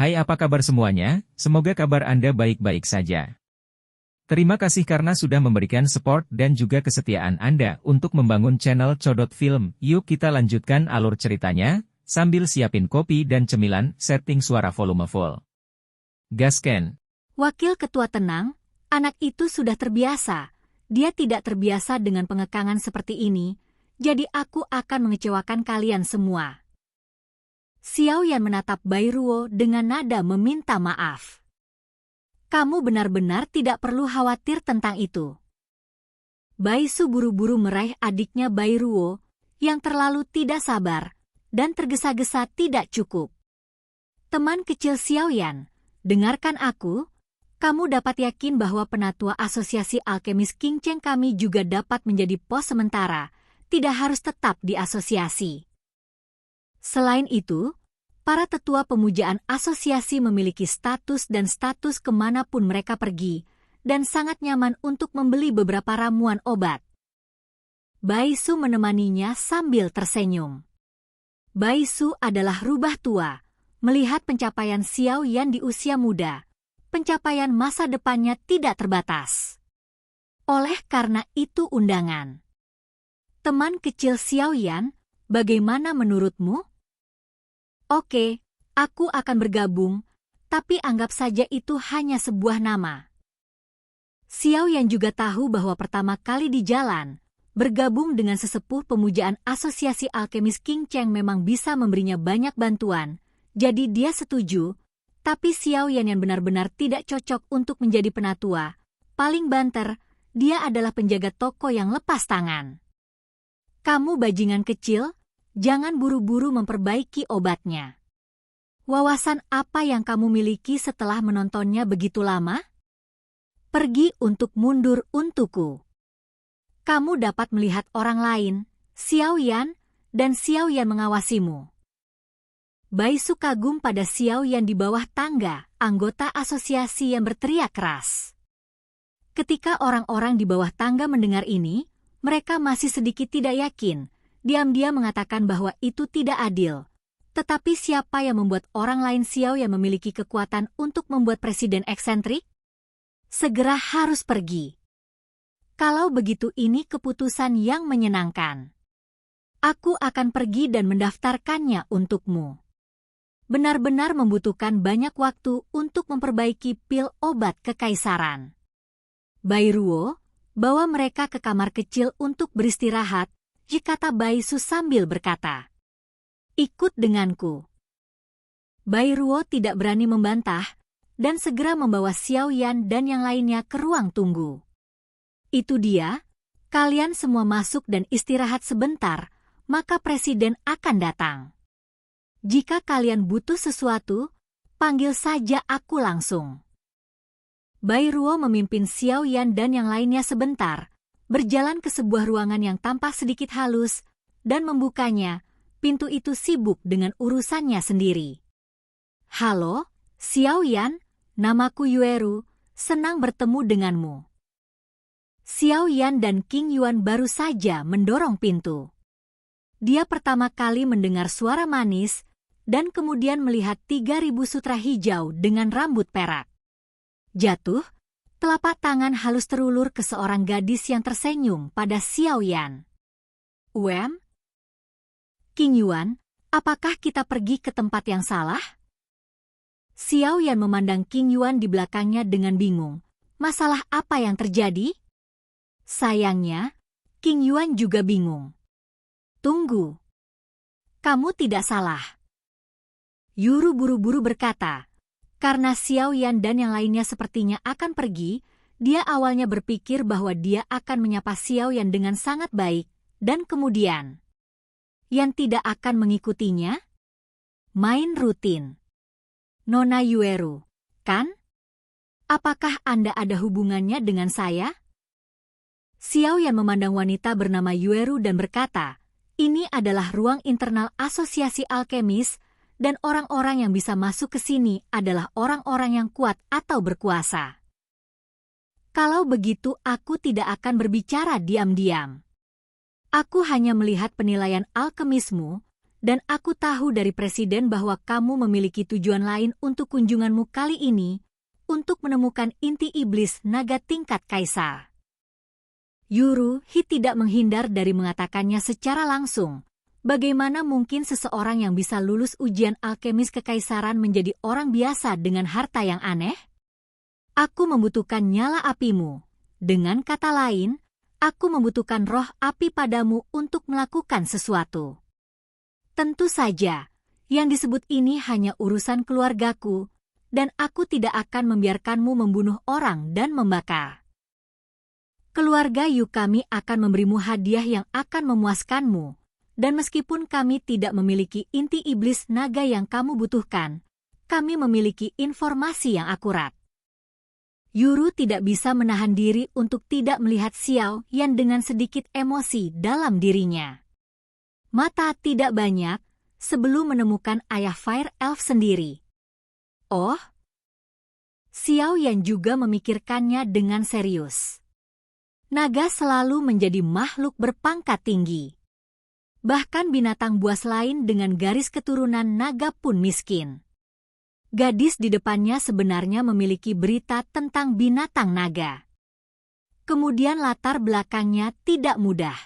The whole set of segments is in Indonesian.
Hai, apa kabar semuanya? Semoga kabar Anda baik-baik saja. Terima kasih karena sudah memberikan support dan juga kesetiaan Anda untuk membangun channel Codot Film. Yuk kita lanjutkan alur ceritanya, sambil siapin kopi dan cemilan, setting suara volume full. Gasken. Wakil ketua tenang, anak itu sudah terbiasa. Dia tidak terbiasa dengan pengekangan seperti ini, jadi aku akan mengecewakan kalian semua. Xiao Yan menatap Bai Ruo dengan nada meminta maaf. Kamu benar-benar tidak perlu khawatir tentang itu. Bai Su buru-buru meraih adiknya Bai Ruo, yang terlalu tidak sabar, dan tergesa-gesa tidak cukup. Teman kecil Xiao Yan, dengarkan aku, kamu dapat yakin bahwa penatua asosiasi alkemis King Cheng kami juga dapat menjadi pos sementara, tidak harus tetap di asosiasi. Selain itu, para tetua pemujaan asosiasi memiliki status dan status kemanapun mereka pergi, dan sangat nyaman untuk membeli beberapa ramuan obat. Bai Su menemaninya sambil tersenyum. Bai Su adalah rubah tua, melihat pencapaian Xiao Yan di usia muda, pencapaian masa depannya tidak terbatas. Oleh karena itu undangan. Teman kecil Xiao Yan, bagaimana menurutmu? Oke, aku akan bergabung, tapi anggap saja itu hanya sebuah nama. Xiao Yan juga tahu bahwa pertama kali di jalan, bergabung dengan sesepuh pemujaan asosiasi alkemis King Cheng memang bisa memberinya banyak bantuan, jadi dia setuju, tapi Xiao Yan yang benar-benar tidak cocok untuk menjadi penatua. Paling banter, dia adalah penjaga toko yang lepas tangan. Kamu bajingan kecil, jangan buru-buru memperbaiki obatnya. Wawasan apa yang kamu miliki setelah menontonnya begitu lama? Pergi untuk mundur untukku. Kamu dapat melihat orang lain, Xiao Yan, dan Xiao Yan mengawasimu. Bai Su kagum pada Xiao Yan di bawah tangga, anggota asosiasi yang berteriak keras. Ketika orang-orang di bawah tangga mendengar ini, mereka masih sedikit tidak yakin. Diam-diam mengatakan bahwa itu tidak adil. Tetapi siapa yang membuat orang lain Xiao yang memiliki kekuatan untuk membuat presiden eksentrik? Segera harus pergi. Kalau begitu ini keputusan yang menyenangkan. Aku akan pergi dan mendaftarkannya untukmu. Benar-benar membutuhkan banyak waktu untuk memperbaiki pil obat kekaisaran. Bai Ruo, bawa mereka ke kamar kecil untuk beristirahat, kata Bai Su sambil berkata, ikut denganku. Bai Ruo tidak berani membantah, dan segera membawa Xiao Yan dan yang lainnya ke ruang tunggu. Itu dia, kalian semua masuk dan istirahat sebentar, maka presiden akan datang. Jika kalian butuh sesuatu, panggil saja aku langsung. Bai Ruo memimpin Xiao Yan dan yang lainnya sebentar, berjalan ke sebuah ruangan yang tampak sedikit halus, dan membukanya, pintu itu sibuk dengan urusannya sendiri. Halo, Xiao Yan, namaku Yueru, senang bertemu denganmu. Xiao Yan dan King Yuan baru saja mendorong pintu. Dia pertama kali mendengar suara manis, dan kemudian melihat 3.000 sutra hijau dengan rambut perak. Jatuh, telapak tangan halus terulur ke seorang gadis yang tersenyum pada Xiao Yan. King Yuan, apakah kita pergi ke tempat yang salah? Xiao Yan memandang King Yuan di belakangnya dengan bingung. Masalah apa yang terjadi? Sayangnya, King Yuan juga bingung. Tunggu. Kamu tidak salah. Yuru buru-buru berkata, karena Xiao Yan dan yang lainnya sepertinya akan pergi, dia awalnya berpikir bahwa dia akan menyapa Xiao Yan dengan sangat baik, dan kemudian Yan tidak akan mengikutinya? Main rutin. Nona Yueru, kan? Apakah Anda ada hubungannya dengan saya? Xiao Yan memandang wanita bernama Yueru dan berkata, ini adalah ruang internal asosiasi alkemis, dan orang-orang yang bisa masuk ke sini adalah orang-orang yang kuat atau berkuasa. Kalau begitu aku tidak akan berbicara diam-diam. Aku hanya melihat penilaian alkemismu, Dan aku tahu dari Presiden bahwa kamu memiliki tujuan lain untuk kunjunganmu kali ini, untuk menemukan inti iblis naga tingkat kaisar. Yuruhi tidak menghindar dari mengatakannya secara langsung. Bagaimana mungkin seseorang yang bisa lulus ujian alkemis kekaisaran menjadi orang biasa dengan harta yang aneh? Aku membutuhkan nyala apimu. Dengan kata lain, aku membutuhkan roh api padamu untuk melakukan sesuatu. Tentu saja, yang disebut ini hanya urusan keluargaku, dan aku tidak akan membiarkanmu membunuh orang dan membakar. Keluarga Yukami akan memberimu hadiah yang akan memuaskanmu, dan meskipun kami tidak memiliki inti iblis naga yang kamu butuhkan, kami memiliki informasi yang akurat. Yuru tidak bisa menahan diri untuk tidak melihat Xiao Yan dengan sedikit emosi dalam dirinya. Mata tidak banyak sebelum menemukan ayah Fire Elf sendiri. Oh, Xiao Yan juga memikirkannya dengan serius. Naga selalu menjadi makhluk berpangkat tinggi. Bahkan binatang buas lain dengan garis keturunan naga pun miskin. Gadis di depannya sebenarnya memiliki berita tentang binatang naga. Kemudian latar belakangnya tidak mudah.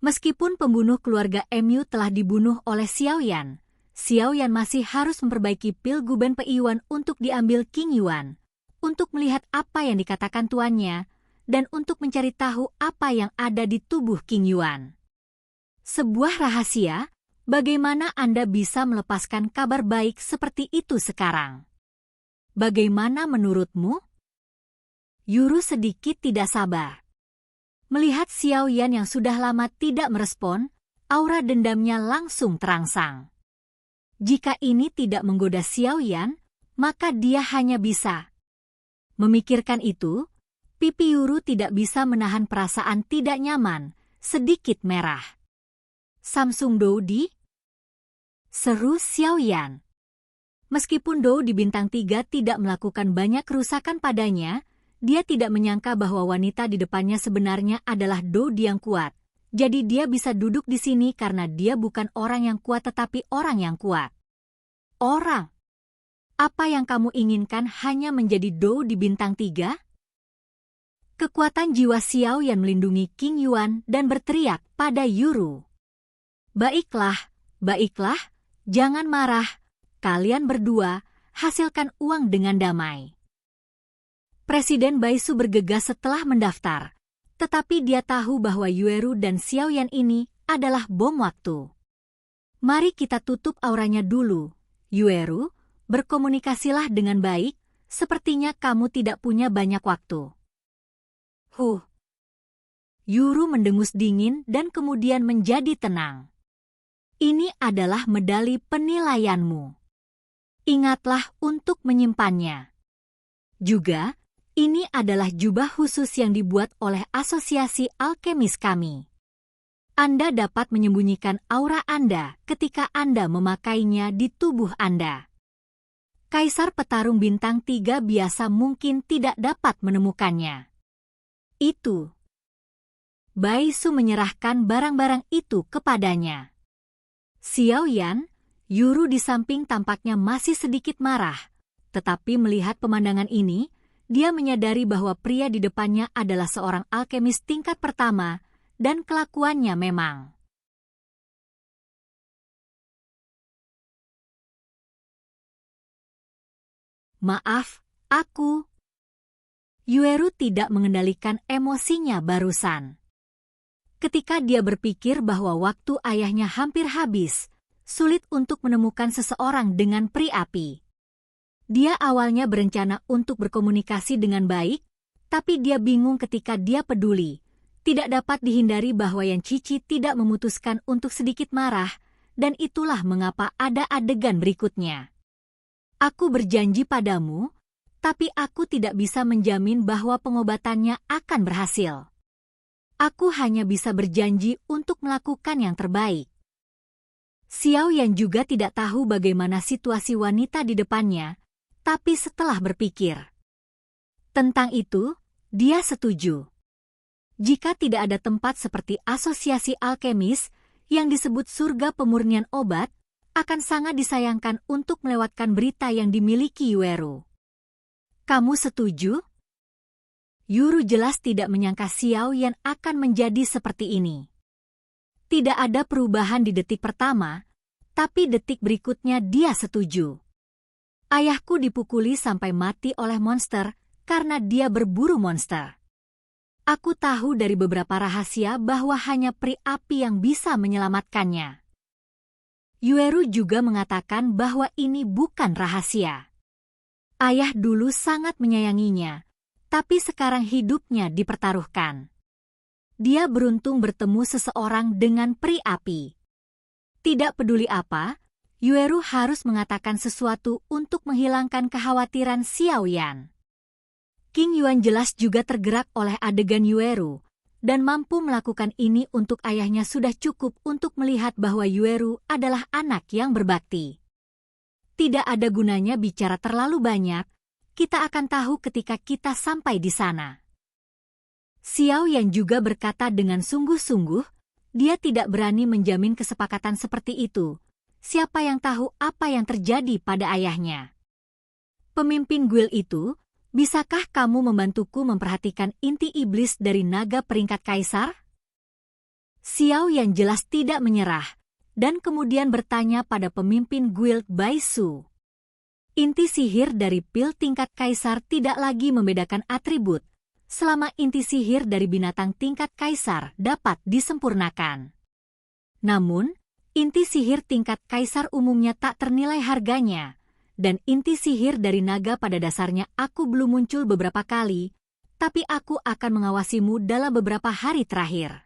Meskipun pembunuh keluarga Mu telah dibunuh oleh Xiao Yan masih harus memperbaiki pil Guben Peiyuan untuk diambil King Yuan, untuk melihat apa yang dikatakan tuannya, dan untuk mencari tahu apa yang ada di tubuh King Yuan. Sebuah rahasia, bagaimana Anda bisa melepaskan kabar baik seperti itu sekarang? Bagaimana menurutmu? Yuru sedikit tidak sabar. Melihat Xiao Yan yang sudah lama tidak merespon, aura dendamnya langsung terangsang. Jika ini tidak menggoda Xiao Yan, maka dia hanya bisa. Memikirkan itu, pipi Yuru tidak bisa menahan perasaan tidak nyaman, sedikit merah. Samsung Dou di? Seru Xiao Yan. Meskipun Dou di bintang 3 tidak melakukan banyak kerusakan padanya, dia tidak menyangka bahwa wanita di depannya sebenarnya adalah Dou yang kuat. Jadi dia bisa duduk di sini karena dia bukan orang yang kuat tetapi orang yang kuat. Orang? Apa yang kamu inginkan hanya menjadi Dou di bintang 3? Kekuatan jiwa Xiao Yan melindungi King Yuan dan berteriak pada Yuru. Baiklah, jangan marah. Kalian berdua, hasilkan uang dengan damai. Presiden Baisu bergegas setelah mendaftar, tetapi dia tahu bahwa Yueru dan Xiao Yan ini adalah bom waktu. Mari kita tutup auranya dulu. Yueru, berkomunikasilah dengan baik, sepertinya kamu tidak punya banyak waktu. Yuru mendengus dingin dan kemudian menjadi tenang. Ini adalah medali penilaianmu. Ingatlah untuk menyimpannya. Juga, ini adalah jubah khusus yang dibuat oleh asosiasi alkemis kami. Anda dapat menyembunyikan aura Anda ketika Anda memakainya di tubuh Anda. Kaisar petarung bintang 3 biasa mungkin tidak dapat menemukannya. Itu. Baisu menyerahkan barang-barang itu kepadanya. Xiao Yan, Yuru di samping tampaknya masih sedikit marah, tetapi melihat pemandangan ini, dia menyadari bahwa pria di depannya adalah seorang alkemis tingkat pertama, dan kelakuannya memang. Maaf, aku. Yueru tidak mengendalikan emosinya barusan. Ketika dia berpikir bahwa waktu ayahnya hampir habis, sulit untuk menemukan seseorang dengan peri api. Dia awalnya berencana untuk berkomunikasi dengan baik, tapi dia bingung ketika dia peduli. Tidak dapat dihindari bahwa Yan Cici tidak memutuskan untuk sedikit marah, dan itulah mengapa ada adegan berikutnya. Aku berjanji padamu, tapi aku tidak bisa menjamin bahwa pengobatannya akan berhasil. Aku hanya bisa berjanji untuk melakukan yang terbaik. Xiao Yan juga tidak tahu bagaimana situasi wanita di depannya, tapi setelah berpikir tentang itu, dia setuju. Jika tidak ada tempat seperti asosiasi alkemis, yang disebut surga pemurnian obat, akan sangat disayangkan untuk melewatkan berita yang dimiliki Yueru. Kamu setuju? Yuru jelas tidak menyangka Xiao Yan akan menjadi seperti ini. Tidak ada perubahan di detik pertama, tapi detik berikutnya dia setuju. Ayahku dipukuli sampai mati oleh monster karena dia berburu monster. Aku tahu dari beberapa rahasia bahwa hanya peri api yang bisa menyelamatkannya. Yueru juga mengatakan bahwa ini bukan rahasia. Ayah dulu sangat menyayanginya, tapi sekarang hidupnya dipertaruhkan. Dia beruntung bertemu seseorang dengan peri api. Tidak peduli apa, Yueru harus mengatakan sesuatu untuk menghilangkan kekhawatiran Xiao Yan. King Yuan jelas juga tergerak oleh adegan Yueru, dan mampu melakukan ini untuk ayahnya sudah cukup untuk melihat bahwa Yueru adalah anak yang berbakti. Tidak ada gunanya bicara terlalu banyak, kita akan tahu ketika kita sampai di sana. Xiao Yan juga berkata dengan sungguh-sungguh, dia tidak berani menjamin kesepakatan seperti itu. Siapa yang tahu apa yang terjadi pada ayahnya? Pemimpin guild itu, bisakah kamu membantuku memperhatikan inti iblis dari naga peringkat kaisar? Xiao Yan jelas tidak menyerah, dan kemudian bertanya pada pemimpin guild Bai Su. Inti sihir dari pil tingkat kaisar tidak lagi membedakan atribut, selama inti sihir dari binatang tingkat kaisar dapat disempurnakan. Namun, inti sihir tingkat kaisar umumnya tak ternilai harganya, dan inti sihir dari naga pada dasarnya aku belum muncul beberapa kali, tapi aku akan mengawasimu dalam beberapa hari terakhir.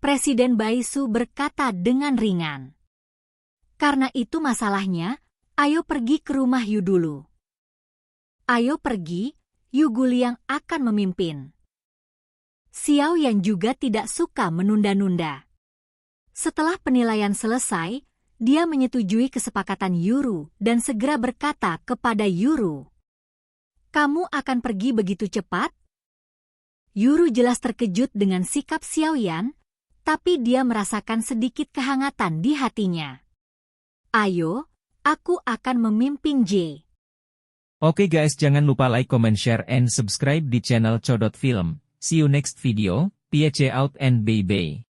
Presiden Bai Su berkata dengan ringan. Karena itu masalahnya, ayo pergi ke rumah Yu dulu. Ayo pergi, Yu Guliang akan memimpin. Xiao Yan juga tidak suka menunda-nunda. Setelah penilaian selesai, dia menyetujui kesepakatan Yuru dan segera berkata kepada Yuru, "Kamu akan pergi begitu cepat?" Yuru jelas terkejut dengan sikap Xiao Yan, tapi dia merasakan sedikit kehangatan di hatinya. "Ayo, aku akan memimpin J." Oke guys, jangan lupa like, comment, share, and subscribe di channel Codot Film. See you next video, peace out and bye-bye.